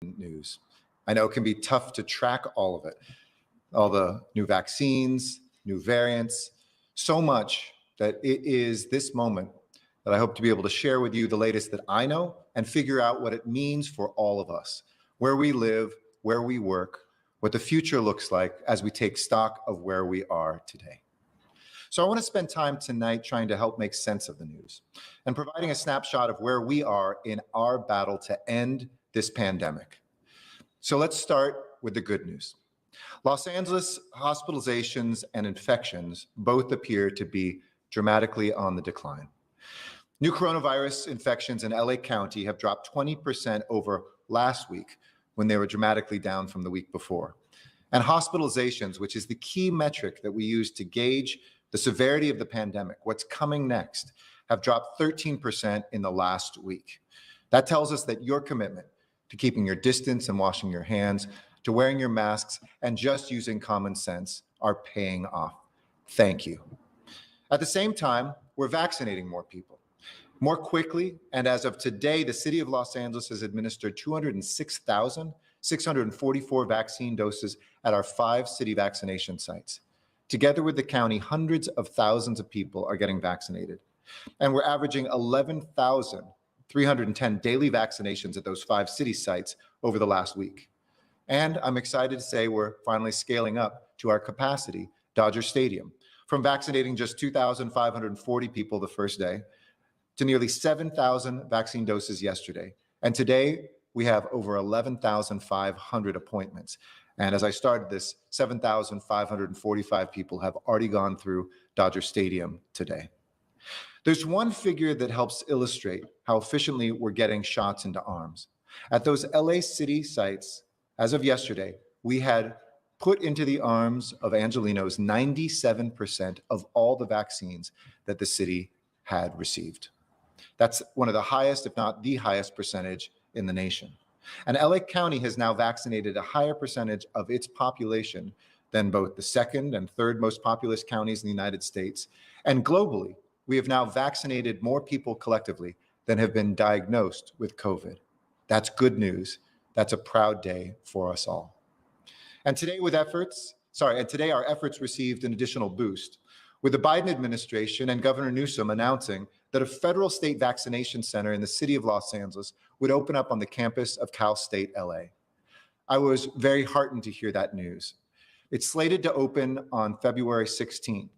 news. I know it can be tough to track all of it, all the new vaccines, new variants, so much that it is this moment that I hope to be able to share with you the latest that I know and figure out what it means for all of us, where we live, where we work, what the future looks like as we take stock of where we are today. So I want to spend time tonight trying to help make sense of the news and providing a snapshot of where we are in our battle to end this pandemic. So let's start with the good news. Los Angeles hospitalizations and infections both appear to be dramatically on the decline. New coronavirus infections in LA County have dropped 20% over last week when they were dramatically down from the week before. And hospitalizations, which is the key metric that we use to gauge the severity of the pandemic, what's coming next, have dropped 13% in the last week. That tells us that your commitment to keeping your distance and washing your hands, to wearing your masks and just using common sense are paying off. Thank you. At the same time, we're vaccinating more people, more quickly, and as of today, the city of Los Angeles has administered 206,644 vaccine doses at our 5 city vaccination sites. Together with the county, hundreds of thousands of people are getting vaccinated. And we're averaging 11,310 daily vaccinations at those 5 city sites over the last week. And I'm excited to say we're finally scaling up to our capacity, Dodger Stadium, from vaccinating just 2,540 people the first day to nearly 7,000 vaccine doses yesterday. And today we have over 11,500 appointments. And as I started this, 7,545 people have already gone through Dodger Stadium today. There's one figure that helps illustrate how efficiently we're getting shots into arms. At those LA city sites, as of yesterday, we had put into the arms of Angelenos 97% of all the vaccines that the city had received. That's one of the highest, if not the highest percentage in the nation. And LA County has now vaccinated a higher percentage of its population than both the second and third most populous counties in the United States. And globally, we have now vaccinated more people collectively than have been diagnosed with COVID. That's good news. That's a proud day for us all. And today our efforts received an additional boost with the Biden administration and Governor Newsom announcing that a federal state vaccination center in the city of Los Angeles would open up on the campus of Cal State LA. I was very heartened to hear that news. It's slated to open on February 16th.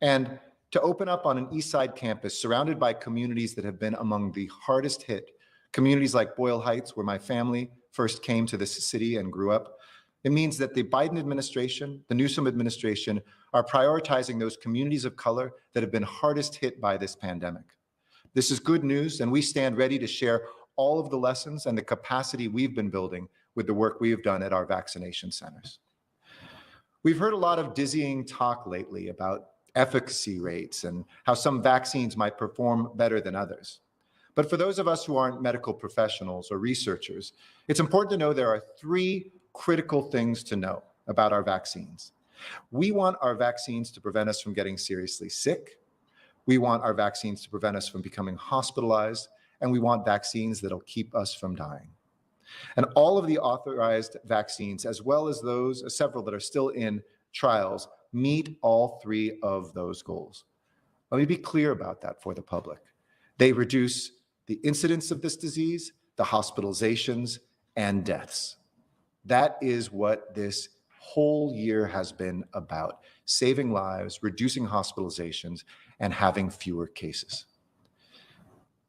And to open up on an East Side campus surrounded by communities that have been among the hardest hit, communities like Boyle Heights, where my family first came to this city and grew up, it means that the Biden administration, the Newsom administration, are prioritizing those communities of color that have been hardest hit by this pandemic. This is good news, and we stand ready to share all of the lessons and the capacity we've been building with the work we have done at our vaccination centers. We've heard a lot of dizzying talk lately about efficacy rates and how some vaccines might perform better than others. But for those of us who aren't medical professionals or researchers, it's important to know there are 3 critical things to know about our vaccines. We want our vaccines to prevent us from getting seriously sick. We want our vaccines to prevent us from becoming hospitalized, and we want vaccines that'll keep us from dying. And all of the authorized vaccines, as well as those, several that are still in trials, meet all 3 of those goals. Let me be clear about that for the public. They reduce the incidence of this disease, the hospitalizations, and deaths. That is what this whole year has been about: saving lives, reducing hospitalizations, and having fewer cases.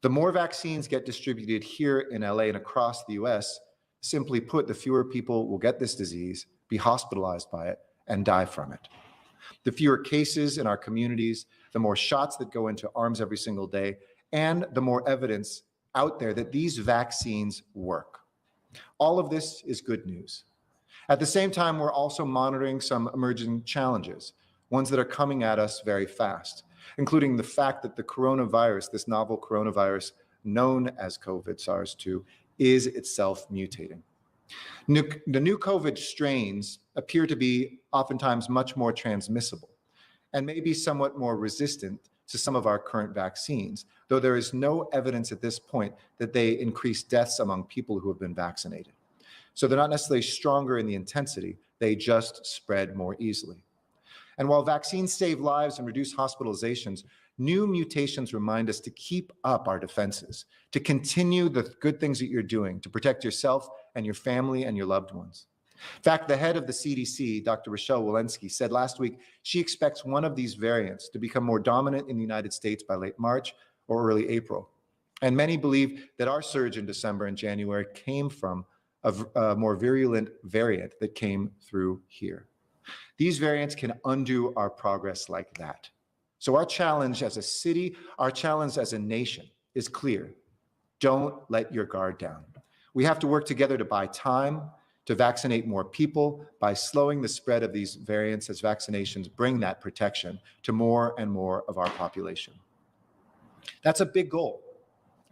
The more vaccines get distributed here in LA and across the US, simply put, the fewer people will get this disease, be hospitalized by it, and die from it. The fewer cases in our communities, the more shots that go into arms every single day, and the more evidence out there that these vaccines work. All of this is good news. At the same time, we're also monitoring some emerging challenges, ones that are coming at us very fast, including the fact that the coronavirus, this novel coronavirus known as COVID SARS-2, is itself mutating. The new COVID strains appear to be oftentimes much more transmissible and may be somewhat more resistant to some of our current vaccines, though there is no evidence at this point that they increase deaths among people who have been vaccinated. So they're not necessarily stronger in the intensity, they just spread more easily. And while vaccines save lives and reduce hospitalizations, new mutations remind us to keep up our defenses, to continue the good things that you're doing to protect yourself and your family and your loved ones. In fact, the head of the CDC, Dr. Rochelle Walensky, said last week she expects one of these variants to become more dominant in the United States by late March or early April. And many believe that our surge in December and January came from a more virulent variant that came through here. These variants can undo our progress like that. So our challenge as a city, our challenge as a nation is clear. Don't let your guard down. We have to work together to buy time, to vaccinate more people by slowing the spread of these variants as vaccinations bring that protection to more and more of our population. That's a big goal,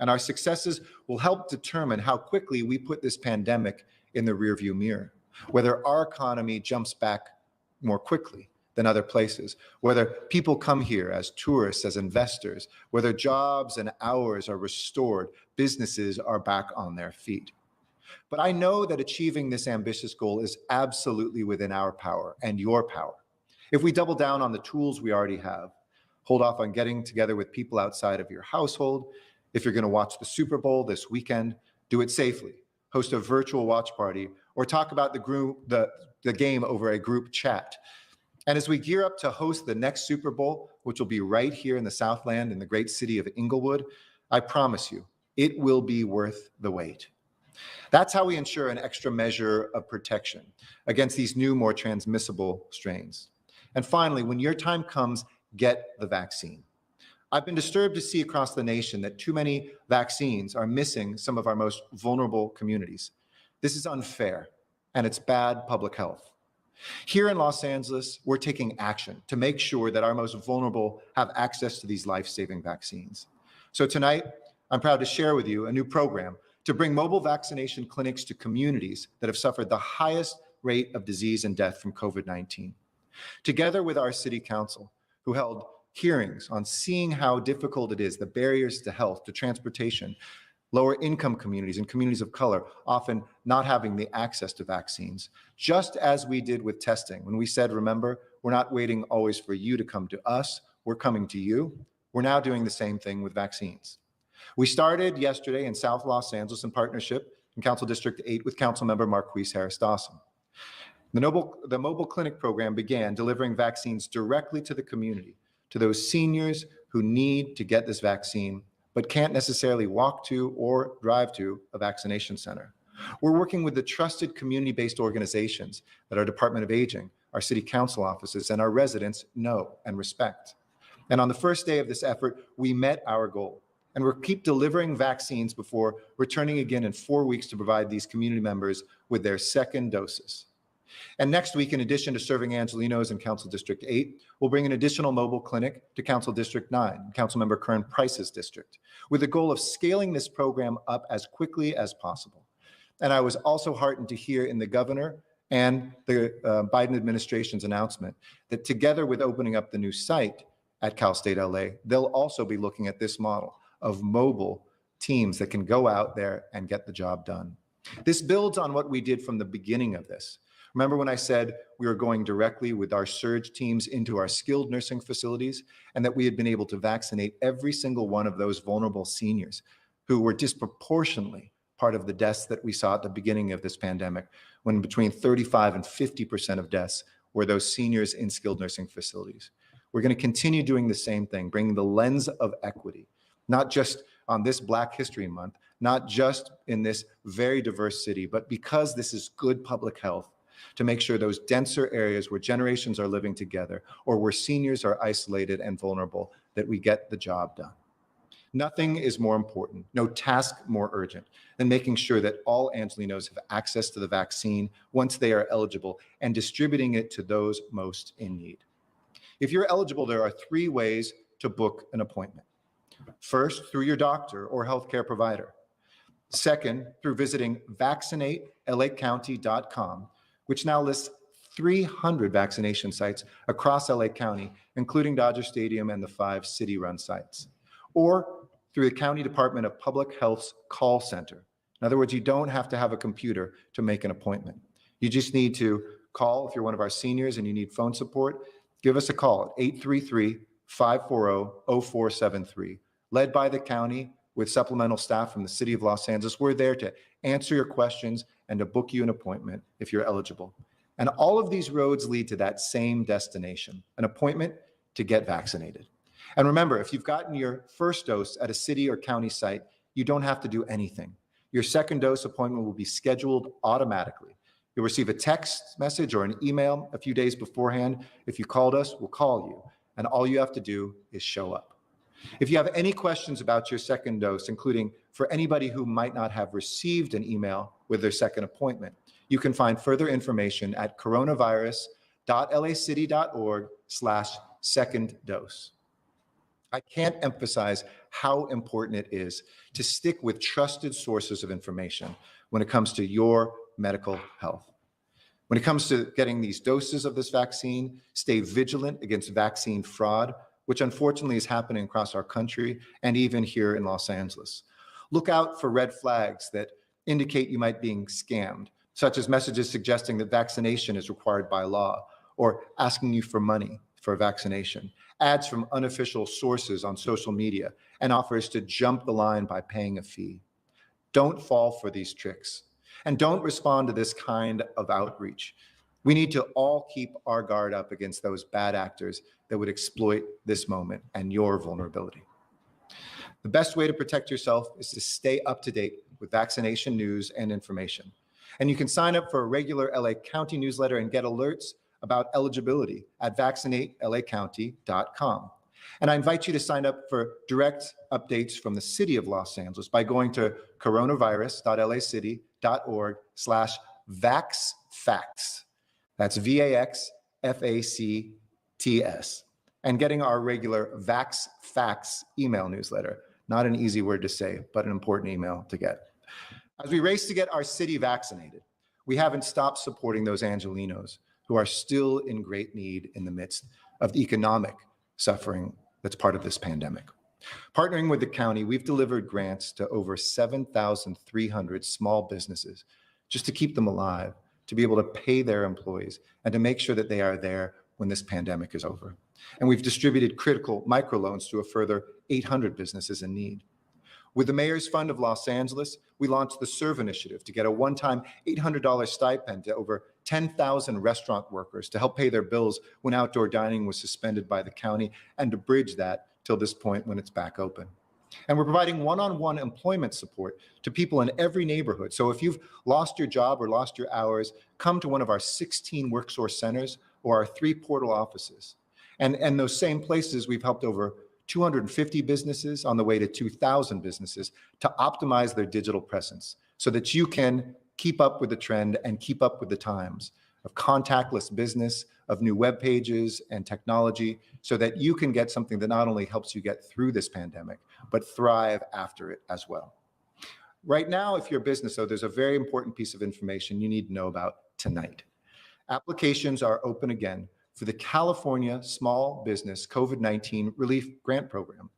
and our successes will help determine how quickly we put this pandemic in the rearview mirror, whether our economy jumps back more quickly than other places, whether people come here as tourists, as investors, whether jobs and hours are restored, businesses are back on their feet. But I know that achieving this ambitious goal is absolutely within our power and your power. If we double down on the tools we already have, hold off on getting together with people outside of your household, if you're going to watch the Super Bowl this weekend, do it safely, host a virtual watch party, or talk about the game over a group chat. And as we gear up to host the next Super Bowl, which will be right here in the Southland in the great city of Inglewood, I promise you, it will be worth the wait. That's how we ensure an extra measure of protection against these new, more transmissible strains. And finally, when your time comes, get the vaccine. I've been disturbed to see across the nation that too many vaccines are missing some of our most vulnerable communities. This is unfair, and it's bad public health. Here in Los Angeles, we're taking action to make sure that our most vulnerable have access to these life-saving vaccines. So tonight, I'm proud to share with you a new program to bring mobile vaccination clinics to communities that have suffered the highest rate of disease and death from COVID-19. Together with our city council, who held hearings on seeing how difficult it is, the barriers to health, to transportation, lower income communities and communities of color often not having the access to vaccines, just as we did with testing. When we said, remember, we're not waiting always for you to come to us, we're coming to you. We're now doing the same thing with vaccines. We started yesterday in South Los Angeles in partnership in Council District 8 with Councilmember Marquise Harris Dawson. The mobile clinic program began delivering vaccines directly to the community, to those seniors who need to get this vaccine, but can't necessarily walk to or drive to a vaccination center. We're working with the trusted community-based organizations that our Department of Aging, our city council offices, and our residents know and respect. And on the first day of this effort, we met our goal. And we'll keep delivering vaccines before returning again in 4 weeks to provide these community members with their second doses. And next week, in addition to serving Angelenos in Council District 8, we'll bring an additional mobile clinic to Council District 9, Councilmember Kern Price's district, with the goal of scaling this program up as quickly as possible. And I was also heartened to hear in the governor and the Biden administration's announcement that together with opening up the new site at Cal State LA, they'll also be looking at this model of mobile teams that can go out there and get the job done. This builds on what we did from the beginning of this. Remember when I said we were going directly with our surge teams into our skilled nursing facilities and that we had been able to vaccinate every single one of those vulnerable seniors who were disproportionately part of the deaths that we saw at the beginning of this pandemic, when between 35 and 50% of deaths were those seniors in skilled nursing facilities. We're going to continue doing the same thing, bringing the lens of equity, not just on this Black History Month, not just in this very diverse city, but because this is good public health, to make sure those denser areas where generations are living together or where seniors are isolated and vulnerable, that we get the job done. Nothing is more important, no task more urgent than making sure that all Angelenos have access to the vaccine once they are eligible and distributing it to those most in need. If you're eligible, there are 3 ways to book an appointment. First, through your doctor or healthcare provider. Second, through visiting vaccinatelacounty.com, which now lists 300 vaccination sites across LA County, including Dodger Stadium and the 5 city-run sites. Or through the County Department of Public Health's call center, In other words, you don't have to have a computer to make an appointment. You just need to call. If you're one of our seniors and you need phone support, give us a call at 833-540-0473. Led by the county with supplemental staff from the city of Los Angeles, we're there to answer your questions and to book you an appointment if you're eligible. And all of these roads lead to that same destination, an appointment to get vaccinated. And remember, if you've gotten your first dose at a city or county site, you don't have to do anything. Your second dose appointment will be scheduled automatically. You'll receive a text message or an email a few days beforehand. If you called us, we'll call you. And all you have to do is show up. If you have any questions about your second dose, including for anybody who might not have received an email with their second appointment, you can find further information at coronavirus.lacity.org/second dose. I can't emphasize how important it is to stick with trusted sources of information when it comes to your medical health. When it comes to getting these doses of this vaccine, stay vigilant against vaccine fraud, which unfortunately is happening across our country and even here in Los Angeles. Look out for red flags that indicate you might be being scammed, such as messages suggesting that vaccination is required by law or asking you for money for a vaccination, ads from unofficial sources on social media, and offers to jump the line by paying a fee. Don't fall for these tricks, and don't respond to this kind of outreach. We need to all keep our guard up against those bad actors that would exploit this moment and your vulnerability. The best way to protect yourself is to stay up to date with vaccination news and information. And you can sign up for a regular LA County newsletter and get alerts about eligibility at vaccinatelacounty.com. And I invite you to sign up for direct updates from the city of Los Angeles by going to coronavirus.lacity.org/vaxfacts. That's VAXFACTS. And getting our regular Vax Facts email newsletter. Not an easy word to say, but an important email to get. As we race to get our city vaccinated, we haven't stopped supporting those Angelenos who are still in great need in the midst of the economic suffering that's part of this pandemic. Partnering with the county, we've delivered grants to over 7,300 small businesses just to keep them alive, to be able to pay their employees, and to make sure that they are there when this pandemic is over. And we've distributed critical microloans to a further 800 businesses in need. With the Mayor's Fund of Los Angeles, we launched the Serve Initiative to get a one-time $800 stipend to over 10,000 restaurant workers to help pay their bills when outdoor dining was suspended by the county, and to bridge that till this point when it's back open. And we're providing one-on-one employment support to people in every neighborhood. So if you've lost your job or lost your hours, come to one of our 16 WorkSource centers or our 3 portal offices. And those same places, we've helped over 250 businesses on the way to 2,000 businesses to optimize their digital presence so that you can keep up with the trend and keep up with the times of contactless business, of new web pages and technology, so that you can get something that not only helps you get through this pandemic, but thrive after it as well. Right now, if you're a business, though, there's a very important piece of information you need to know about tonight. Applications are open again for the California Small Business COVID-19 Relief Grant Program.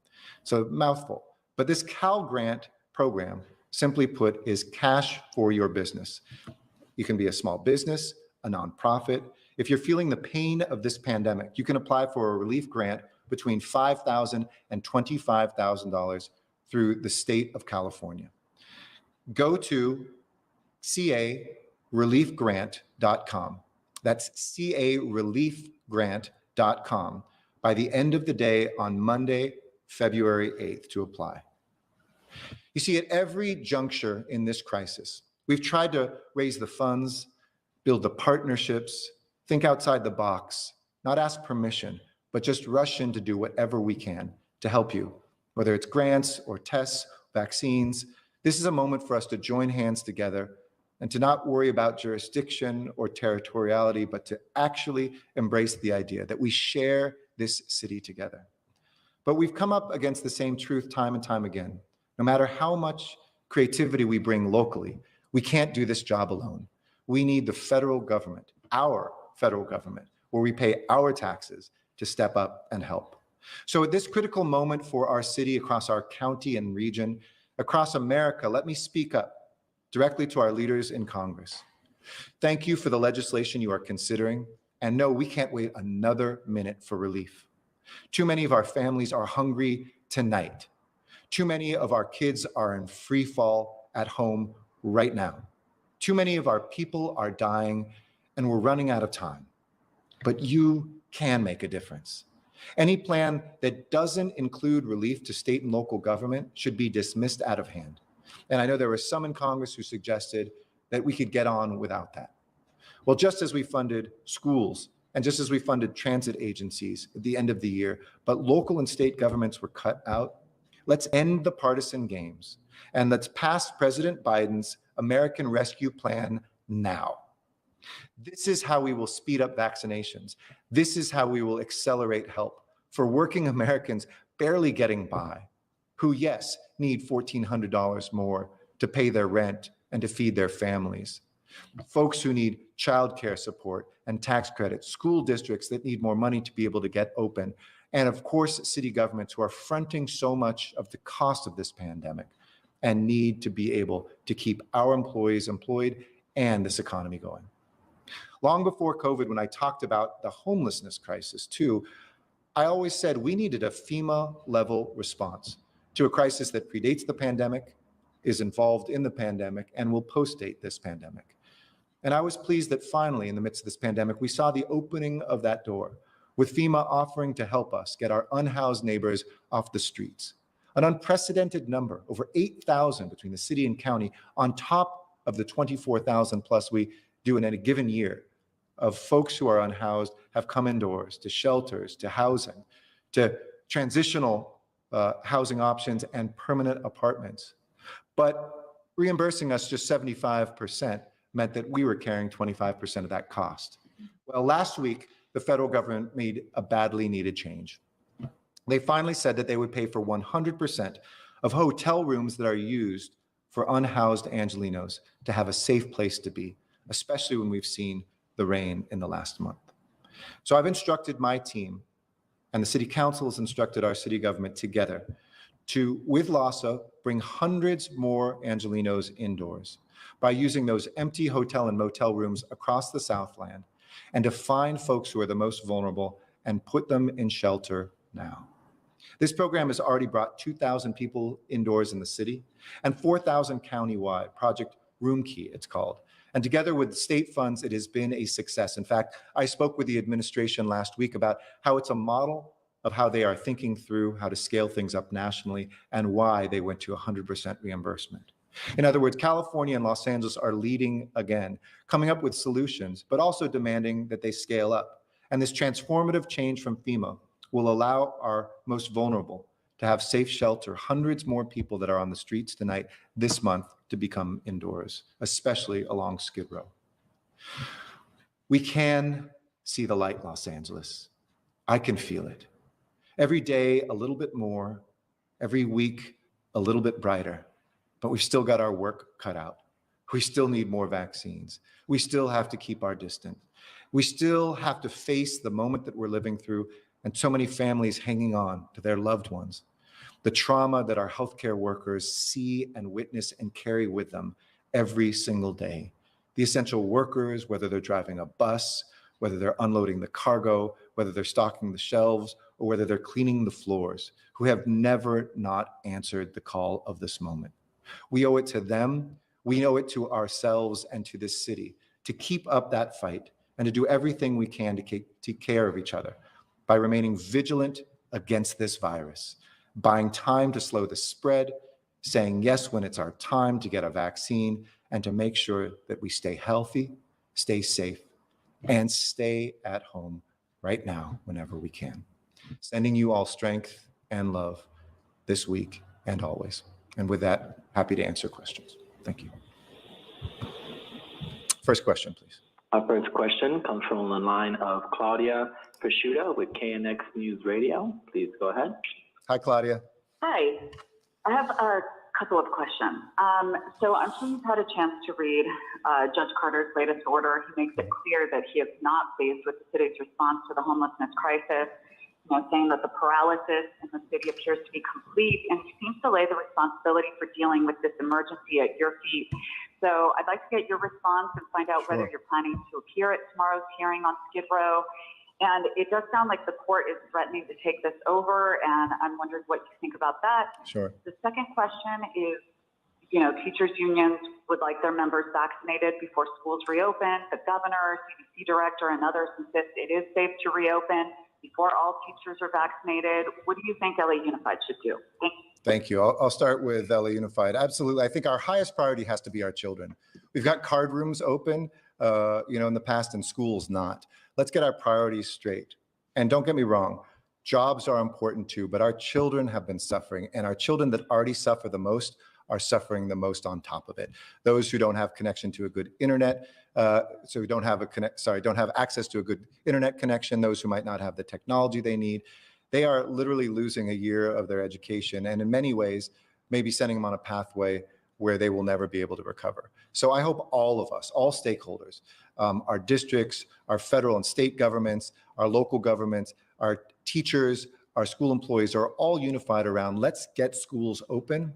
So mouthful, but this Cal Grant program, simply put, is cash for your business. You can be a small business, a nonprofit. If you're feeling the pain of this pandemic, you can apply for a relief grant between $5,000 and $25,000 through the state of California. Go to careliefgrant.com. That's careliefgrant.com by the end of the day on Monday, February 8th to apply. You see, at every juncture in this crisis, we've tried to raise the funds, build the partnerships, think outside the box, not ask permission, but just rush in to do whatever we can to help you, whether it's grants or tests, vaccines. This is a moment for us to join hands together and to not worry about jurisdiction or territoriality, but to actually embrace the idea that we share this city together. But we've come up against the same truth time and time again. No matter how much creativity we bring locally, we can't do this job alone. We need the federal government, our federal government, where we pay our taxes, to step up and help. So at this critical moment for our city, across our county and region, across America, let me speak up directly to our leaders in Congress. Thank you for the legislation you are considering, and no, we can't wait another minute for relief. Too many of our families are hungry tonight. Too many of our kids are in free fall at home right now. Too many of our people are dying, and we're running out of time. But you can make a difference. Any plan that doesn't include relief to state and local government should be dismissed out of hand. And I know there were some in Congress who suggested that we could get on without that. Well, just as we funded schools and just as we funded transit agencies at the end of the year, but local and state governments were cut out, let's end the partisan games and let's pass President Biden's American Rescue Plan now. This is how we will speed up vaccinations. This is how we will accelerate help for working Americans barely getting by, who, yes, need $1,400 more to pay their rent and to feed their families. Folks who need childcare support and tax credits, school districts that need more money to be able to get open, and of course, city governments who are fronting so much of the cost of this pandemic and need to be able to keep our employees employed and this economy going. Long before COVID, when I talked about the homelessness crisis too, I always said we needed a FEMA-level response to a crisis that predates the pandemic, is involved in the pandemic, and will post-date this pandemic. And I was pleased that finally, in the midst of this pandemic, we saw the opening of that door, with FEMA offering to help us get our unhoused neighbors off the streets. An unprecedented number, over 8,000 between the city and county, on top of the 24,000 plus we do in a given year, of folks who are unhoused have come indoors to shelters, to housing, to transitional housing options and permanent apartments. But reimbursing us just 75% meant that we were carrying 25% of that cost. Well, last week, the federal government made a badly needed change. They finally said that they would pay for 100% of hotel rooms that are used for unhoused Angelenos to have a safe place to be, especially when we've seen the rain in the last month. So I've instructed my team, and the city council has instructed our city government together to, with LAHSA, bring hundreds more Angelenos indoors by using those empty hotel and motel rooms across the Southland, and to find folks who are the most vulnerable and put them in shelter now. This program has already brought 2,000 people indoors in the city and 4,000 countywide, Project Room Key, it's called. And together with state funds, it has been a success. In fact, I spoke with the administration last week about how it's a model of how they are thinking through how to scale things up nationally and why they went to 100% reimbursement. In other words, California and Los Angeles are leading again, coming up with solutions, but also demanding that they scale up. And this transformative change from FEMA will allow our most vulnerable to have safe shelter, hundreds more people that are on the streets tonight, this month, to become indoors, especially along Skid Row. We can see the light, Los Angeles. I can feel it. Every day, a little bit more, every week, a little bit brighter, but we've still got our work cut out. We still need more vaccines. We still have to keep our distance. We still have to face the moment that we're living through, and so many families hanging on to their loved ones. The trauma that our healthcare workers see and witness and carry with them every single day. The essential workers, whether they're driving a bus, whether they're unloading the cargo, whether they're stocking the shelves, or whether they're cleaning the floors, who have never not answered the call of this moment. We owe it to them, we owe it to ourselves and to this city to keep up that fight and to do everything we can to take care of each other by remaining vigilant against this virus, buying time to slow the spread, saying yes when it's our time to get a vaccine, and to make sure that we stay healthy, stay safe, and stay at home right now whenever we can. Sending you all strength and love this week and always. And with that, happy to answer questions. Thank you. First question, please. Our first question comes from the line of Claudia Prosciutto with KNX News Radio. Please go ahead. Hi, Claudia. Hi. I have a couple of questions. So I'm sure you've had a chance to read Judge Carter's latest order. He makes it clear that he is not faced with the city's response to the homelessness crisis, saying that the paralysis in the city appears to be complete, and he seems to lay the responsibility for dealing with this emergency at your feet. So I'd like to get your response and find out whether you're planning to appear at tomorrow's hearing on Skid Row. And it does sound like the court is threatening to take this over, and I'm wondering what you think about that. Sure. The second question is, you know, teachers unions would like their members vaccinated before schools reopen. The governor, CDC director, and others insist it is safe to reopen before all teachers are vaccinated. What do you think LA Unified should do? Thank you. Thank you. I'll start with LA Unified. Absolutely. I think our highest priority has to be our children. We've got card rooms open, in the past, and schools not. Let's get our priorities straight. And don't get me wrong, jobs are important too, but our children have been suffering, and our children that already suffer the most are suffering the most on top of it. Those who don't have connection to a good internet, don't have access to a good internet connection, those who might not have the technology they need, they are literally losing a year of their education, and in many ways, maybe sending them on a pathway where they will never be able to recover. So I hope all of us, all stakeholders, our districts, our federal and state governments, our local governments, our teachers, our school employees are all unified around let's get schools open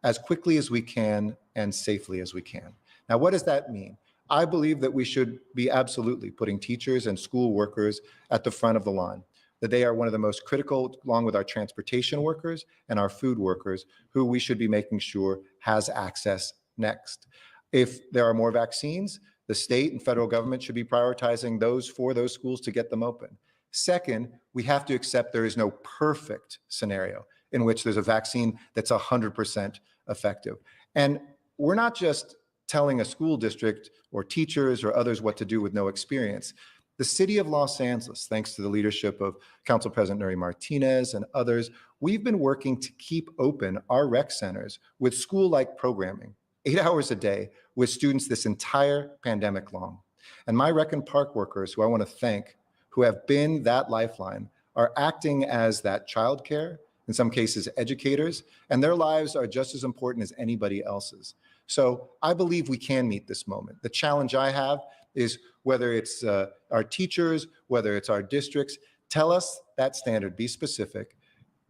as quickly as we can and safely as we can. Now, what does that mean? I believe that we should be absolutely putting teachers and school workers at the front of the line, that they are one of the most critical, along with our transportation workers and our food workers, who we should be making sure has access next. If there are more vaccines, the state and federal government should be prioritizing those for those schools to get them open. Second, we have to accept there is no perfect scenario in which there's a vaccine that's 100% effective. And we're not just telling a school district or teachers or others what to do with no experience. The city of Los Angeles, thanks to the leadership of Council President Nuri Martinez and others, we've been working to keep open our rec centers with school-like programming, 8 hours a day with students this entire pandemic long. And my rec and park workers, who I want to thank, who have been that lifeline, are acting as that childcare, in some cases educators, and their lives are just as important as anybody else's. So I believe we can meet this moment. The challenge I have is whether it's our teachers, whether it's our districts, tell us that standard, be specific,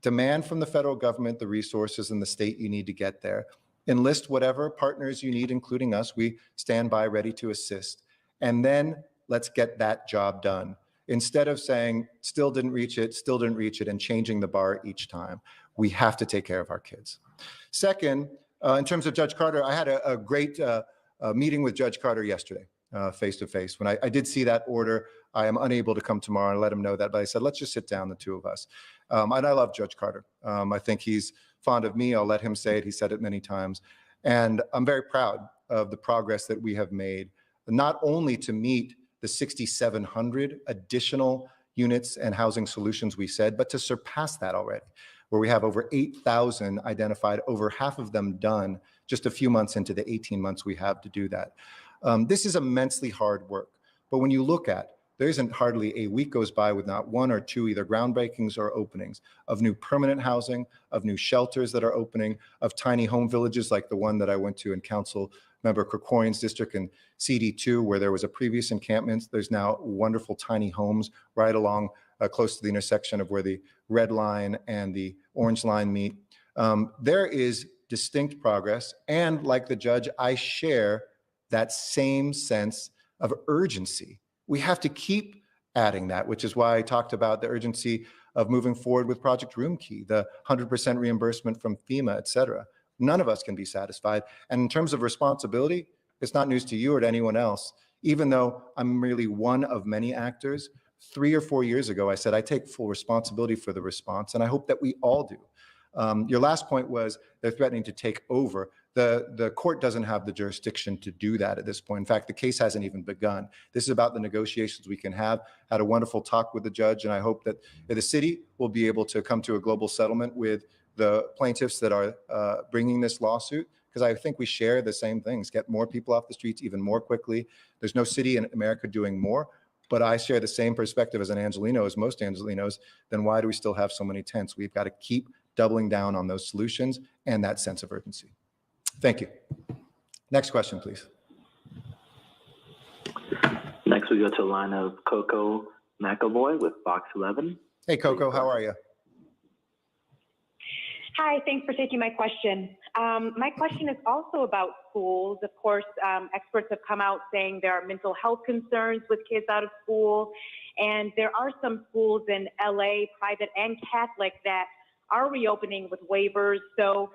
demand from the federal government the resources and the state you need to get there, enlist whatever partners you need, including us, we stand by ready to assist, and then let's get that job done. Instead of saying, still didn't reach it, and changing the bar each time. We have to take care of our kids. Second, in terms of Judge Carter, I had a great meeting with Judge Carter yesterday, face-to-face. When I did see that order, I am unable to come tomorrow and let him know that, but I said, let's just sit down, the two of us. And I love Judge Carter. I think he's fond of me. I'll let him say it. He said it many times. And I'm very proud of the progress that we have made, not only to meet the 6,700 additional units and housing solutions we said, but to surpass that already, where we have over 8,000 identified, over half of them done just a few months into the 18 months we have to do that. This is immensely hard work, but when you look at, there isn't hardly a week goes by with not one or two either groundbreakings or openings of new permanent housing, of new shelters that are opening, of tiny home villages like the one that I went to in Council Member Krikorian's district in CD2, where there was a previous encampment. There's now wonderful tiny homes right along close to the intersection of where the red line and the orange line meet. There is distinct progress, and like the judge, I share that same sense of urgency. We have to keep adding that, which is why I talked about the urgency of moving forward with Project Roomkey, the 100% reimbursement from FEMA, et cetera. None of us can be satisfied. And in terms of responsibility, it's not news to you or to anyone else. Even though I'm really one of many actors, 3 or 4 years ago, I said, I take full responsibility for the response, and I hope that we all do. Your last point was they're threatening to take over. The court doesn't have the jurisdiction to do that at this point. In fact, the case hasn't even begun. This is about the negotiations we can have. Had a wonderful talk with the judge, and I hope that the city will be able to come to a global settlement with the plaintiffs that are bringing this lawsuit, because I think we share the same things, get more people off the streets even more quickly. There's no city in America doing more, but I share the same perspective as an Angelino, as most Angelinos. Then why do we still have so many tents? We've got to keep doubling down on those solutions and that sense of urgency. Thank you. Next question, please. Next, we go to the line of Coco McAvoy with Fox 11. Hey, Coco, how are you? Hi, thanks for taking my question. My question is also about schools. Of course, experts have come out saying there are mental health concerns with kids out of school, and there are some schools in LA, private and Catholic, that are reopening with waivers. So,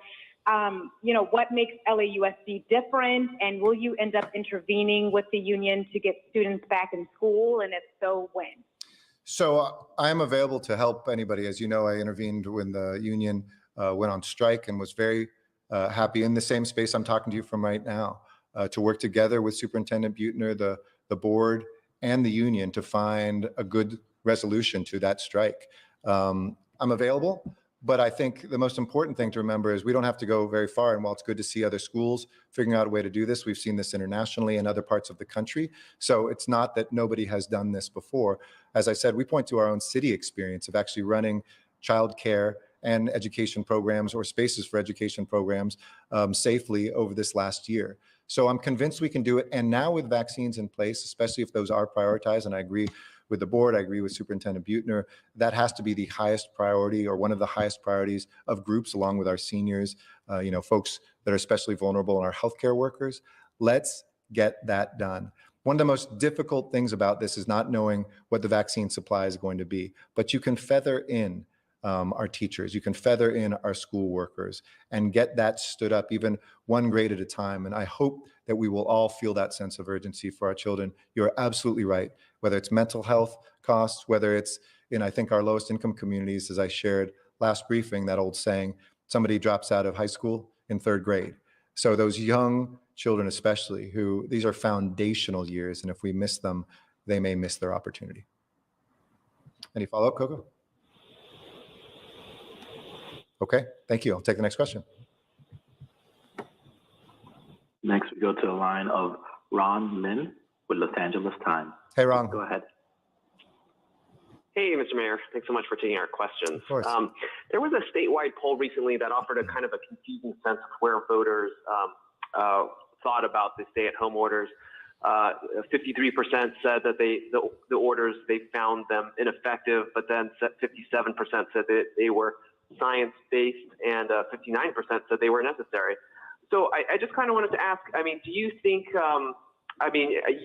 what makes LAUSD different, and will you end up intervening with the union to get students back in school, and if so, when? So I'm available to help anybody. As you know, I intervened when the union went on strike and was very happy in the same space I'm talking to you from right now to work together with Superintendent Buettner, the board, and the union to find a good resolution to that strike. I'm available, but I think the most important thing to remember is we don't have to go very far. And while it's good to see other schools figuring out a way to do this, we've seen this internationally in other parts of the country. So it's not that nobody has done this before. As I said, we point to our own city experience of actually running childcare and education programs or spaces for education programs safely over this last year. So I'm convinced we can do it. And now with vaccines in place, especially if those are prioritized, and I agree with the board, I agree with Superintendent Buettner, that has to be the highest priority or one of the highest priorities of groups along with our seniors, folks that are especially vulnerable and our healthcare workers. Let's get that done. One of the most difficult things about this is not knowing what the vaccine supply is going to be, but you can feather in our teachers, you can feather in our school workers and get that stood up even one grade at a time. And I hope that we will all feel that sense of urgency for our children. You're absolutely right, whether it's mental health costs, whether it's in, I think, our lowest income communities, as I shared last briefing, that old saying, somebody drops out of high school in third grade. So those young children, especially, who these are foundational years, and if we miss them, they may miss their opportunity. Any follow-up, Coco? Okay, thank you. I'll take the next question. Next, we go to the line of Ron Lin with Los Angeles Times. Hey, Ron. Go ahead. Hey, Mr. Mayor. Thanks so much for taking our questions. Of course. There was a statewide poll recently that offered a kind of a confusing sense of where voters thought about the stay-at-home orders. 53% said that the orders, they found them ineffective, but then 57% said that they were science-based, and 59% said they were necessary. So I just kind of wanted to ask, do you think,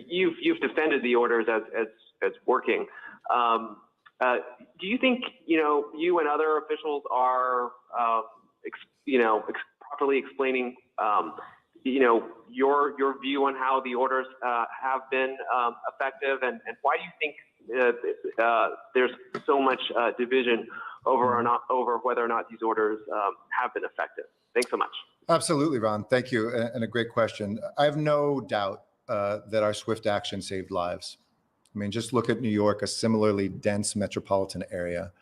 you've defended the orders as working. Do you think, you and other officials are, properly explaining, your view on how the orders have been effective, and why do you think there's so much division over whether or not these orders have been effective? Thanks so much. Absolutely, Ron. Thank you, and a great question. I have no doubt that our swift action saved lives. Just look at New York, a similarly dense metropolitan area.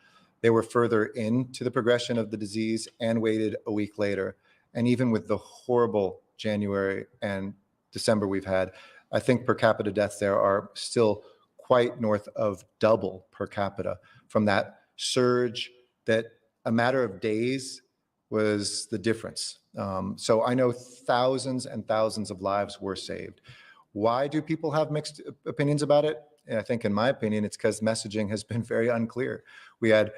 They were further into the progression of the disease and waited a week later. And even with the horrible January and December we've had, I think per capita deaths there are still quite north of double per capita from that surge that a matter of days was the difference. So I know thousands and thousands of lives were saved. Why do people have mixed opinions about it? And I think, in my opinion, it's because messaging has been very unclear. We had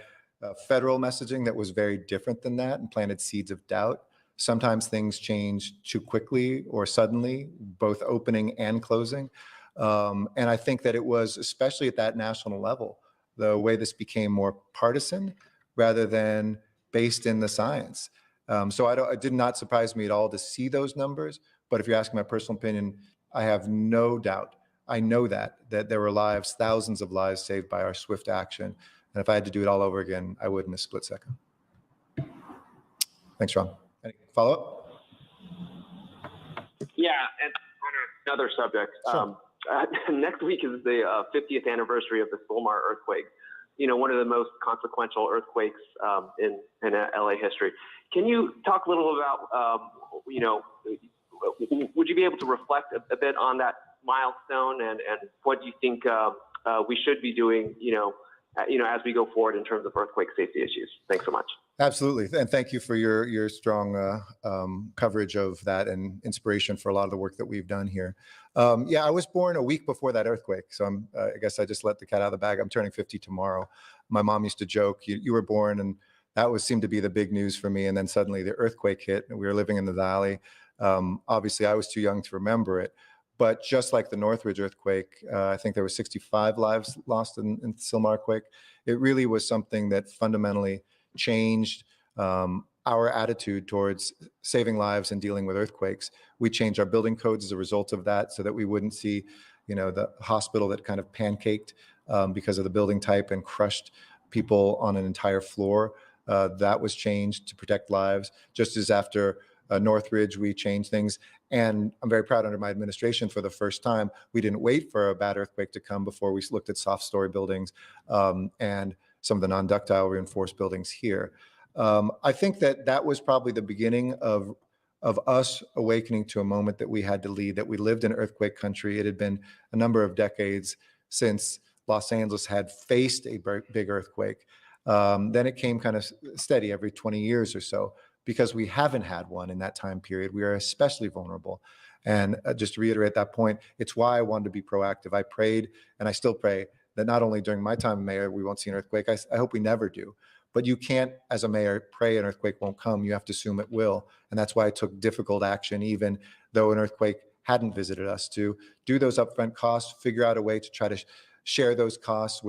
federal messaging that was very different than that and planted seeds of doubt. Sometimes things change too quickly or suddenly, both opening and closing. And I think that it was, especially at that national level, the way this became more partisan rather than based in the science. So it did not surprise me at all to see those numbers. But if you're asking my personal opinion, I have no doubt. I know that there were lives, thousands of lives saved by our swift action. And if I had to do it all over again, I would in a split second. Thanks, Ron. Any follow-up? Yeah, and on another subject, Sure. Next week is the 50th anniversary of the Solmar earthquake. One of the most consequential earthquakes in LA history. Can you talk a little about, would you be able to reflect a bit on that milestone and what do you think we should be doing, as we go forward in terms of earthquake safety issues? Thanks so much. Absolutely. And thank you for your strong coverage of that and inspiration for a lot of the work that we've done here. Yeah, I was born a week before that earthquake. So I guess I just let the cat out of the bag. I'm turning 50 tomorrow. My mom used to joke, you were born and that seemed to be the big news for me. And then suddenly the earthquake hit, and we were living in the valley. Obviously, I was too young to remember it. But just like the Northridge earthquake, I think there were 65 lives lost in the Sylmar quake. It really was something that fundamentally changed our attitude towards saving lives and dealing with earthquakes. We changed our building codes as a result of that, so that we wouldn't see, the hospital that kind of pancaked because of the building type and crushed people on an entire floor. That was changed to protect lives. Just as after Northridge, we changed things. And I'm very proud, under my administration, for the first time, we didn't wait for a bad earthquake to come before we looked at soft story buildings and some of the non-ductile reinforced buildings here. I think that was probably the beginning of us awakening to a moment that we had to lead, that we lived in earthquake country. It had been a number of decades since Los Angeles had faced a big earthquake. Then it came kind of steady every 20 years or so. Because we haven't had one in that time period, we are especially vulnerable. And just to reiterate that point, it's why I wanted to be proactive. I prayed, and I still pray, that not only during my time as mayor we won't see an earthquake, I hope we never do. But you can't, as a mayor, pray an earthquake won't come. You have to assume it will. And that's why I took difficult action, even though an earthquake hadn't visited us, to do those upfront costs, figure out a way to try to share those costs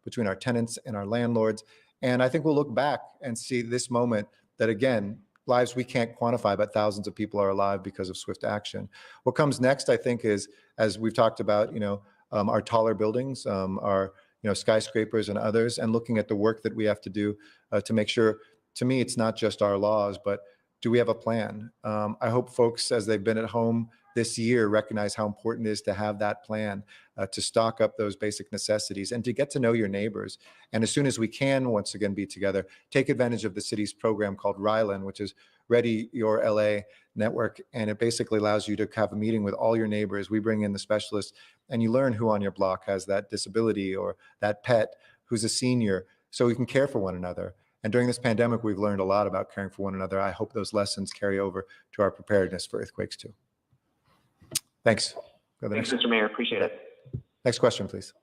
between our tenants and our landlords. And I think we'll look back and see this moment that, again, lives we can't quantify, but thousands of people are alive because of swift action. What comes next, I think, is, as we've talked about, our taller buildings, our skyscrapers and others, and looking at the work that we have to do to make sure, to me, it's not just our laws, but do we have a plan? I hope folks, as they've been at home this year, recognize how important it is to have that plan, to stock up those basic necessities and to get to know your neighbors. And as soon as we can, once again, be together, take advantage of the city's program called Rylan, which is Ready Your LA Network. And it basically allows you to have a meeting with all your neighbors. We bring in the specialists, and you learn who on your block has that disability or that pet who's a senior, so we can care for one another. And during this pandemic, we've learned a lot about caring for one another. I hope those lessons carry over to our preparedness for earthquakes too. Thanks. Thanks, Mr. Mayor. Appreciate it. Next question, please.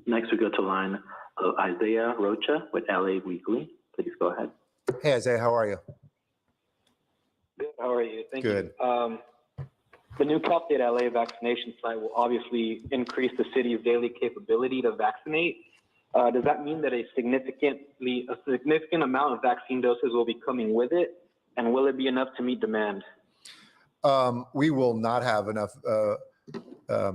Next, we go to line of Isaiah Rocha with LA Weekly. Please go ahead. Hey, Isaiah, how are you? Good. How are you? Thank Good. you. The new Update LA vaccination site will obviously increase the city's daily capability to vaccinate. Does that mean that a significant amount of vaccine doses will be coming with it? And will it be enough to meet demand? We will not have enough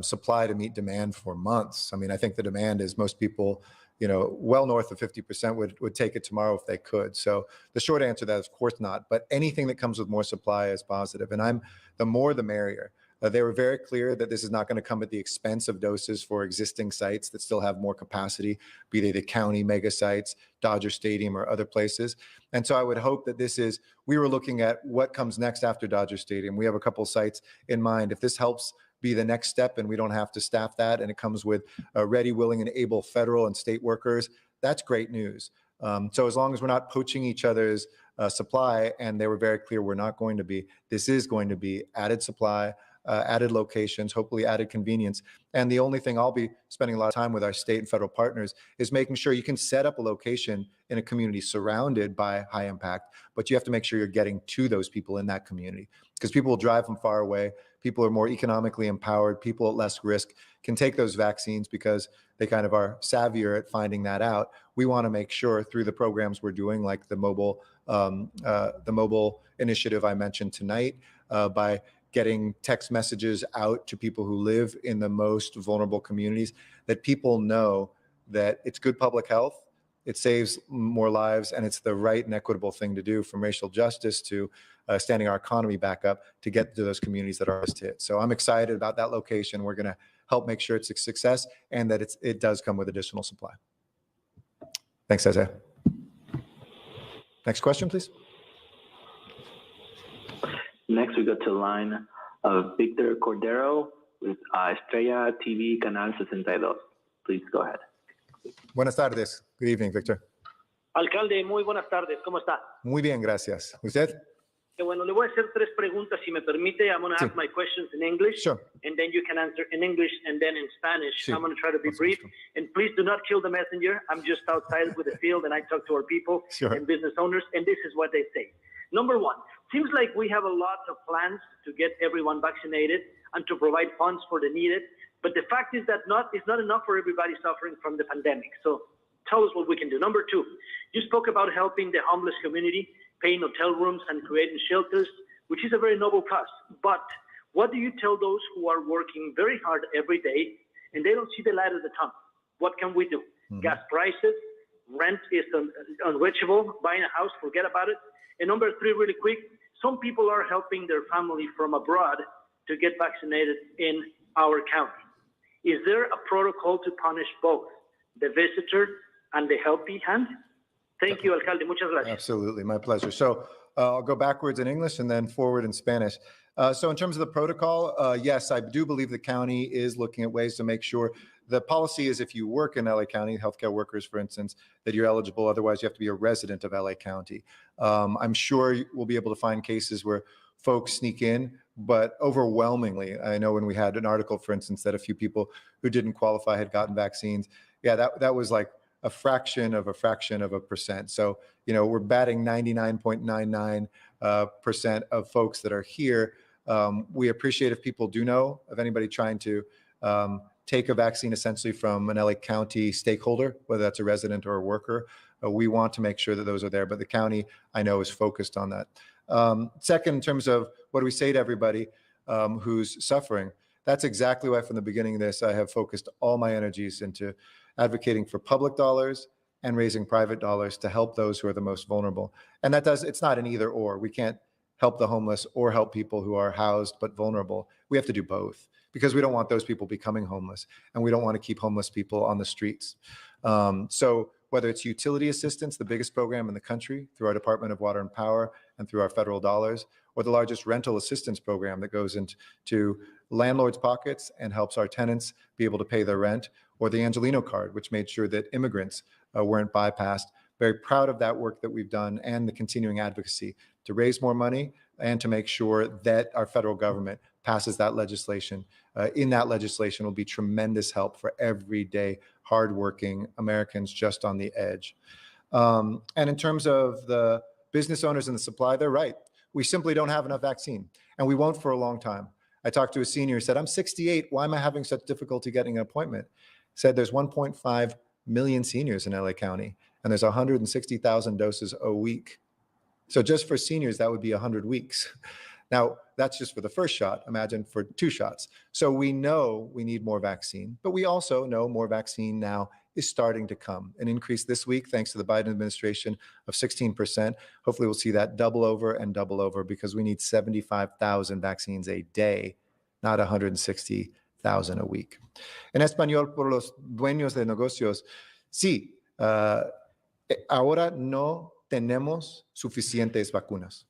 supply to meet demand for months. I mean, I think the demand is, most people, well north of 50% would take it tomorrow if they could. So the short answer to that is, of course not. But anything that comes with more supply is positive. And the more the merrier. They were very clear that this is not going to come at the expense of doses for existing sites that still have more capacity, be they the county mega sites, Dodger Stadium, or other places. And so I would hope that we were looking at what comes next after Dodger Stadium. We have a couple sites in mind. If this helps be the next step and we don't have to staff that, and it comes with ready, willing, and able federal and state workers, that's great news. So as long as we're not poaching each other's supply, and they were very clear we're not going to be, this is going to be added supply, added locations, hopefully added convenience. And the only thing I'll be spending a lot of time with our state and federal partners is making sure you can set up a location in a community surrounded by high impact, but you have to make sure you're getting to those people in that community, because people will drive from far away. People are more economically empowered. People at less risk can take those vaccines because they kind of are savvier at finding that out. We want to make sure, through the programs we're doing, like the mobile initiative I mentioned tonight, by getting text messages out to people who live in the most vulnerable communities, that people know that it's good public health, it saves more lives, and it's the right and equitable thing to do, from racial justice to standing our economy back up, to get to those communities that are hardest hit. So I'm excited about that location. We're going to help make sure it's a success, and that it does come with additional supply. Thanks, Isaiah. Next question, please. Next, we go to the line of Victor Cordero with Estrella TV Canal 62. Please go ahead. Buenas tardes. Good evening, Victor. Alcalde, muy buenas tardes. ¿Cómo está? Muy bien, gracias. ¿Usted? Que bueno, le voy a hacer 3 preguntas, si me permite. I'm going to Sí. ask my questions in English, Sure. and then you can answer in English and then in Spanish. Sí, I'm going to try to be por brief. supuesto. And please do not kill the messenger. I'm just outside with the field, and I talk to our people Sure. and business owners, and this is what they say. Number 1, seems like we have a lot of plans to get everyone vaccinated and to provide funds for the needed, but the fact is that it's not enough for everybody suffering from the pandemic. So tell us what we can do. Number 2, you spoke about helping the homeless community, paying hotel rooms and creating shelters, which is a very noble cause. But what do you tell those who are working very hard every day and they don't see the light of the tunnel? What can we do? Gas prices, rent is unreachable, buying a house, forget about it. And number 3, really quick, some people are helping their family from abroad to get vaccinated in our county. Is there a protocol to punish both the visitor and the helping hand? Thank you, Alcalde. Muchas gracias. Absolutely, my pleasure. So I'll go backwards in English and then forward in Spanish. So in terms of the protocol, yes, I do believe the county is looking at ways to make sure the policy is if you work in LA County, healthcare workers, for instance, that you're eligible. Otherwise, you have to be a resident of LA County. I'm sure we'll be able to find cases where folks sneak in, but overwhelmingly, I know when we had an article, for instance, that a few people who didn't qualify had gotten vaccines. Yeah, that was like a fraction of a percent. So, you know, we're batting 99.99% of folks that are here. We appreciate if people do know of anybody trying to take a vaccine essentially from an LA County stakeholder, whether that's a resident or a worker. We want to make sure that those are there, but the county, I know, is focused on that. Second, in terms of what do we say to everybody who's suffering, that's exactly why from the beginning of this, I have focused all my energies into advocating for public dollars and raising private dollars to help those who are the most vulnerable. And it's not an either or. We can't help the homeless or help people who are housed but vulnerable. We have to do both because we don't want those people becoming homeless and we don't want to keep homeless people on the streets. So whether it's utility assistance, the biggest program in the country through our Department of Water and Power and through our federal dollars, or the largest rental assistance program that goes into landlords' pockets and helps our tenants be able to pay their rent, or the Angelino card, which made sure that immigrants weren't bypassed. Very proud of that work that we've done and the continuing advocacy to raise more money and to make sure that our federal government passes that legislation. In that legislation will be tremendous help for everyday hardworking Americans just on the edge. And in terms of the business owners and the supply, they're right. We simply don't have enough vaccine, and we won't for a long time. I talked to a senior who said, I'm 68, why am I having such difficulty getting an appointment? Said there's 1.5 million seniors in LA County, and there's 160,000 doses a week. So just for seniors, that would be 100 weeks. Now, that's just for the first shot. Imagine for 2 shots. So we know we need more vaccine, but we also know more vaccine now is starting to come. An increase this week, thanks to the Biden administration, of 16%. Hopefully we'll see that double over because we need 75,000 vaccines a day, not 160,000 a week. En español, por los dueños de negocios, sí, ahora no tenemos suficientes vacunas,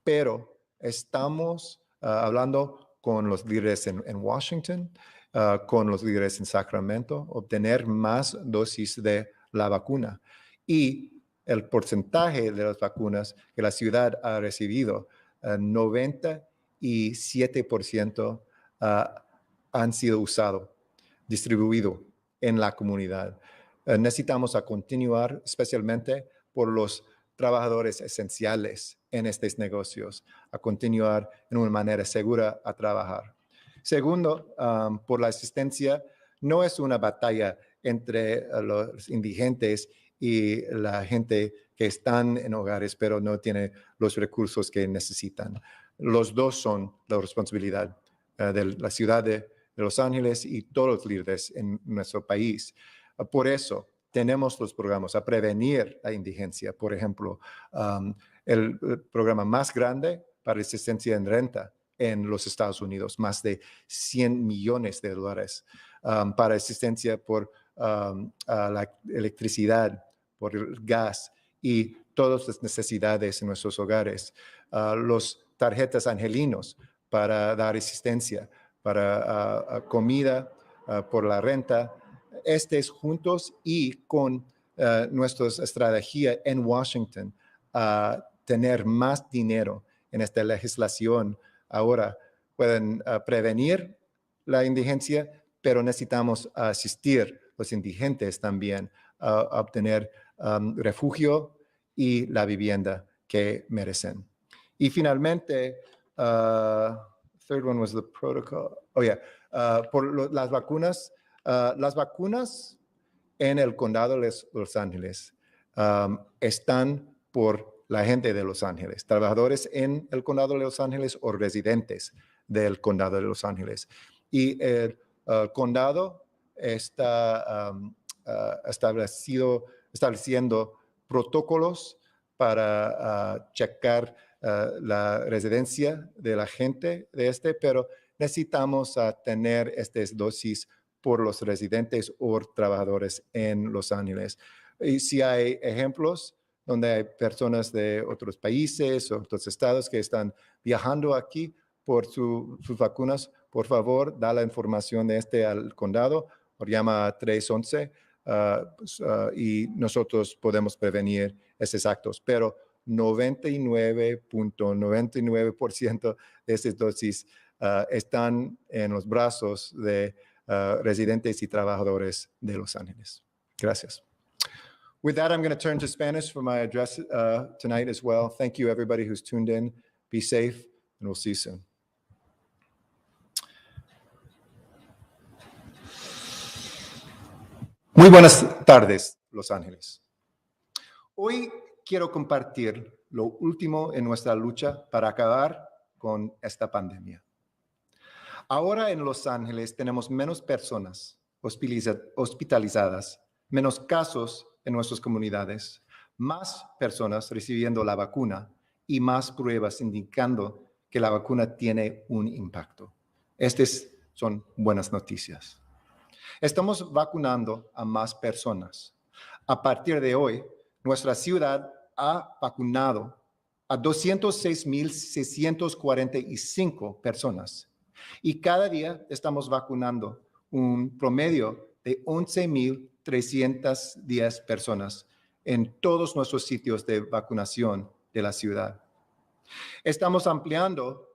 pero estamos hablando con los líderes en Washington, con los líderes en Sacramento, obtener más dosis de la vacuna. Y el porcentaje de las vacunas que la ciudad ha recibido, 97% han sido usados, distribuidos en la comunidad. Necesitamos a continuar, especialmente por los trabajadores esenciales en estos negocios, a continuar en una manera segura a trabajar. Segundo, por la asistencia, no es una batalla entre los indigentes y la gente que están en hogares, pero no tiene los recursos que necesitan. Los dos son la responsabilidad de la ciudad de Los Ángeles y todos los líderes en nuestro país. Por eso tenemos los programas a prevenir la indigencia. Por ejemplo, el programa más grande para asistencia en renta en los Estados Unidos, más de $100 millones para asistencia por la electricidad, por el gas y todas las necesidades en nuestros hogares. Los tarjetas angelinos para dar asistencia, para comida, por la renta. Estos juntos y con nuestra estrategia en Washington a tener más dinero en esta legislación ahora pueden prevenir la indigencia, pero necesitamos asistir a los indigentes también a obtener refugio y la vivienda que merecen. Y finalmente, third one was the protocol. Oh, yeah. Las vacunas. Las vacunas en el condado de Los Ángeles están por la gente de Los Ángeles, trabajadores en el condado de Los Ángeles o residentes del condado de Los Ángeles. Y el condado está estableciendo protocolos para checar la residencia de la gente de pero necesitamos tener estas dosis por los residentes o trabajadores en Los Ángeles. Y si hay ejemplos donde hay personas de otros países o otros estados que están viajando aquí por sus vacunas, por favor, da la información de al condado o llama a 311 y nosotros podemos prevenir esos actos. Pero 99.99% de esas dosis están en los brazos de residentes y trabajadores de Los Ángeles. Gracias. With that, I'm going to turn to Spanish for my address tonight as well. Thank you, everybody who's tuned in. Be safe, and we'll see you soon. Muy buenas tardes, Los Ángeles. Hoy quiero compartir lo último en nuestra lucha para acabar con esta pandemia. Ahora en Los Ángeles tenemos menos personas hospitalizadas, menos casos en nuestras comunidades, más personas recibiendo la vacuna y más pruebas indicando que la vacuna tiene un impacto. Estas son buenas noticias. Estamos vacunando a más personas. A partir de hoy, nuestra ciudad ha vacunado a 206,645 personas. Y cada día estamos vacunando un promedio de 11,310 personas en todos nuestros sitios de vacunación de la ciudad. Estamos ampliando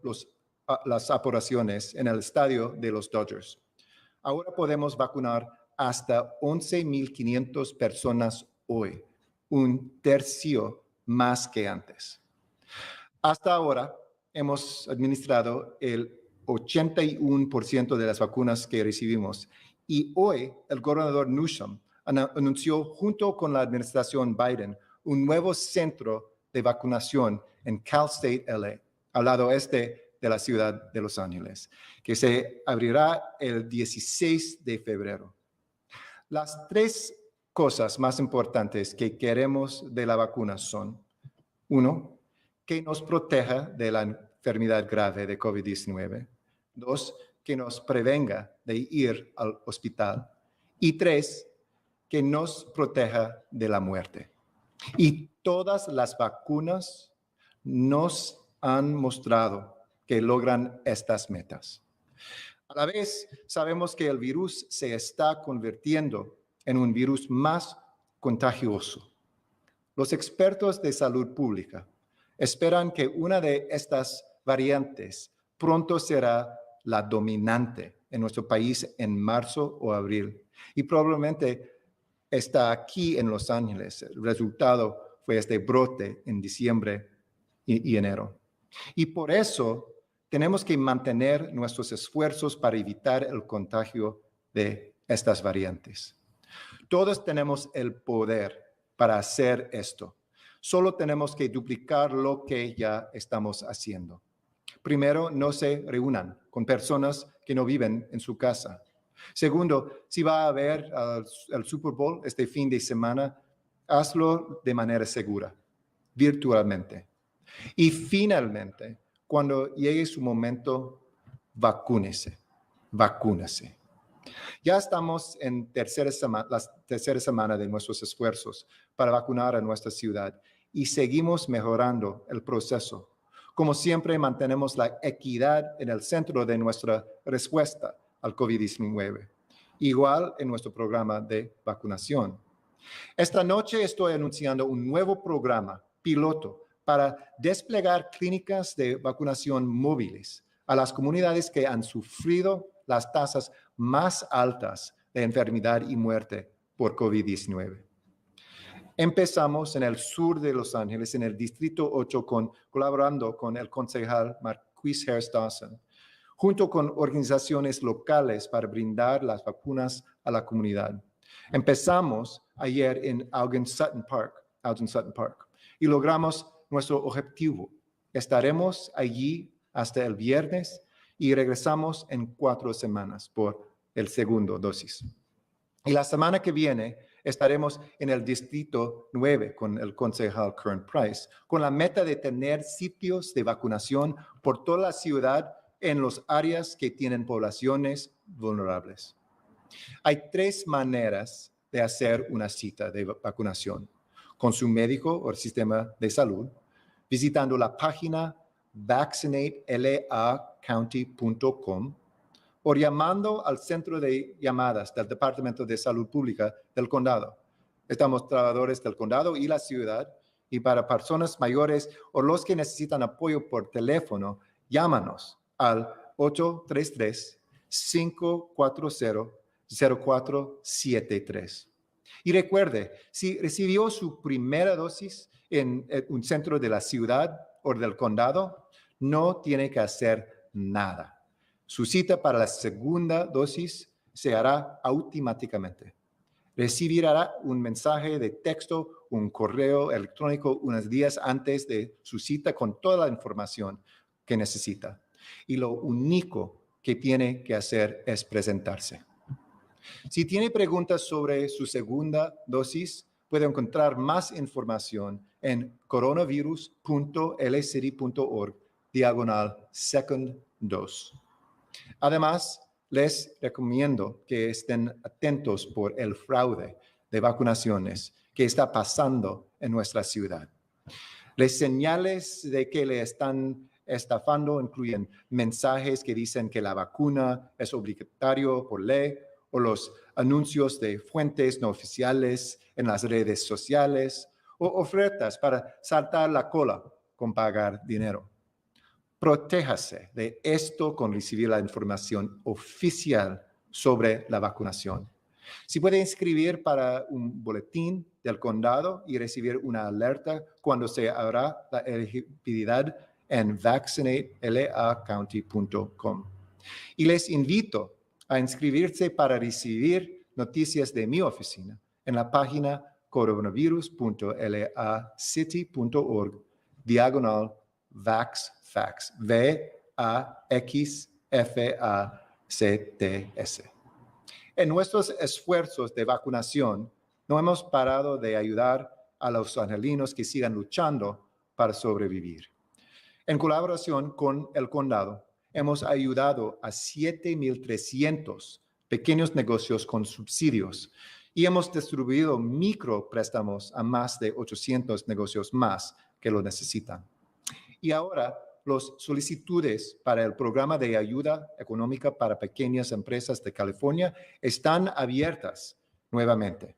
las operaciones en el estadio de los Dodgers. Ahora podemos vacunar hasta 11,500 personas hoy, un tercio más que antes. Hasta ahora hemos administrado el 81% de las vacunas que recibimos y hoy el gobernador Newsom anunció junto con la administración Biden un nuevo centro de vacunación en Cal State LA, al lado este de la ciudad de Los Ángeles, que se abrirá el 16 de febrero. Las tres cosas más importantes que queremos de la vacuna son, 1, que nos proteja de la enfermedad grave de COVID-19. 2, que nos prevenga de ir al hospital. Y 3, que nos proteja de la muerte. Y todas las vacunas nos han mostrado que logran estas metas. A la vez, sabemos que el virus se está convirtiendo en un virus más contagioso. Los expertos de salud pública esperan que una de estas variantes pronto será la dominante en nuestro país en marzo o abril. Y probablemente está aquí en Los Ángeles. El resultado fue este brote en diciembre y enero. Y por eso tenemos que mantener nuestros esfuerzos para evitar el contagio de estas variantes. Todos tenemos el poder para hacer esto. Solo tenemos que duplicar lo que ya estamos haciendo. Primero, no se reúnan con personas que no viven en su casa. Segundo, si va a haber el Super Bowl este fin de semana, hazlo de manera segura, virtualmente. Y finalmente, cuando llegue su momento, vacúnese. Ya estamos en la tercera semana de nuestros esfuerzos para vacunar a nuestra ciudad y seguimos mejorando el proceso. Como siempre, mantenemos la equidad en el centro de nuestra respuesta al COVID-19, igual en nuestro programa de vacunación. Esta noche estoy anunciando un nuevo programa piloto para desplegar clínicas de vacunación móviles a las comunidades que han sufrido las tasas más altas de enfermedad y muerte por COVID-19. Empezamos en el sur de Los Ángeles, en el Distrito 8, colaborando con el concejal Marquis Harris Dawson, junto con organizaciones locales para brindar las vacunas a la comunidad. Empezamos ayer en Alton Sutton Park, y logramos nuestro objetivo. Estaremos allí hasta el viernes y regresamos en 4 semanas por el segundo dosis. Y la semana que viene estaremos en el Distrito 9 con el concejal Kern Price, con la meta de tener sitios de vacunación por toda la ciudad en las áreas que tienen poblaciones vulnerables. Hay 3 maneras de hacer una cita de vacunación: con su médico o sistema de salud, visitando la página vaccinatelacounty.com o llamando al centro de llamadas del Departamento de Salud Pública del condado. Estamos trabajadores del condado y la ciudad, y para personas mayores o los que necesitan apoyo por teléfono, llámanos al 833-540-0473. Y recuerde, si recibió su primera dosis en un centro de la ciudad o del condado, no tiene que hacer nada. Su cita para la segunda dosis se hará automáticamente. Recibirá un mensaje de texto, un correo electrónico unos días antes de su cita con toda la información que necesita. Y lo único que tiene que hacer es presentarse. Si tiene preguntas sobre su segunda dosis, puede encontrar más información en coronavirus.lcity.org/second dose. Además, les recomiendo que estén atentos por el fraude de vacunaciones que está pasando en nuestra ciudad. Las señales de que le están estafando incluyen mensajes que dicen que la vacuna es obligatorio por ley, o los anuncios de fuentes no oficiales en las redes sociales, o ofertas para saltar la cola con pagar dinero. Protéjase de esto con recibir la información oficial sobre la vacunación. Si puede inscribir para un boletín del condado y recibir una alerta cuando se hará la elegibilidad en vaccinatelacounty.com. Y les invito a inscribirse para recibir noticias de mi oficina en la página coronavirus.lacity.org/vaxfacts, VAXFACTS. En nuestros esfuerzos de vacunación, no hemos parado de ayudar a los angelinos que sigan luchando para sobrevivir. En colaboración con el condado, hemos ayudado a 7,300 pequeños negocios con subsidios y hemos distribuido micropréstamos a más de 800 negocios más que lo necesitan. Y ahora, las solicitudes para el programa de ayuda económica para pequeñas empresas de California están abiertas nuevamente.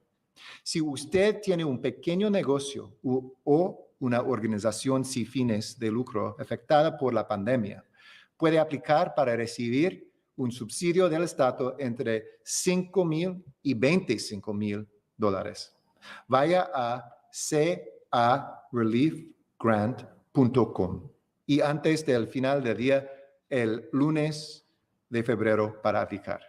Si usted tiene un pequeño negocio o una organización sin fines de lucro afectada por la pandemia, puede aplicar para recibir un subsidio del Estado entre $5,000 y $25,000. Vaya a careliefgrant.com y antes del final del día, el lunes de febrero, para aplicar.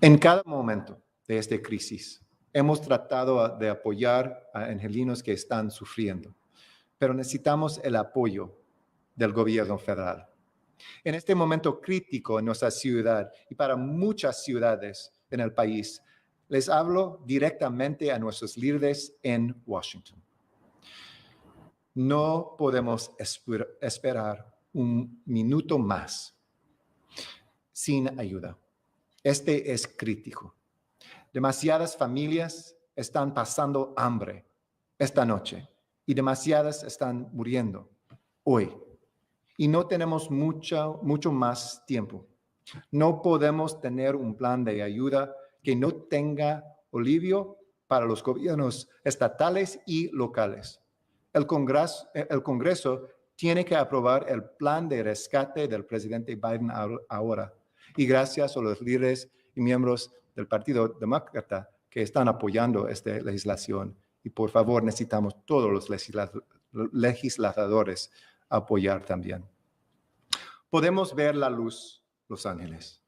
En cada momento de esta crisis, hemos tratado de apoyar a angelinos que están sufriendo, pero necesitamos el apoyo del gobierno federal. En este momento crítico en nuestra ciudad y para muchas ciudades en el país, les hablo directamente a nuestros líderes en Washington. No podemos esperar un minuto más sin ayuda. Este es crítico. Demasiadas familias están pasando hambre esta noche y demasiadas están muriendo hoy. Y no tenemos mucho más tiempo. No podemos tener un plan de ayuda que no tenga alivio para los gobiernos estatales y locales. el Congreso tiene que aprobar el plan de rescate del presidente Biden ahora. Y gracias a los líderes y miembros del Partido Demócrata que están apoyando esta legislación. Y por favor, necesitamos todos los legisladores apoyar también. Podemos ver la luz, Los Ángeles.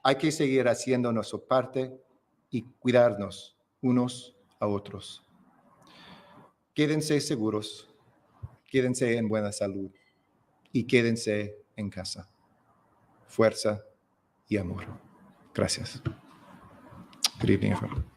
Hay que seguir haciendo nuestra parte y cuidarnos unos a otros. Quédense seguros, quédense en buena salud y quédense en casa. Fuerza y amor. Gracias. Good evening, everyone.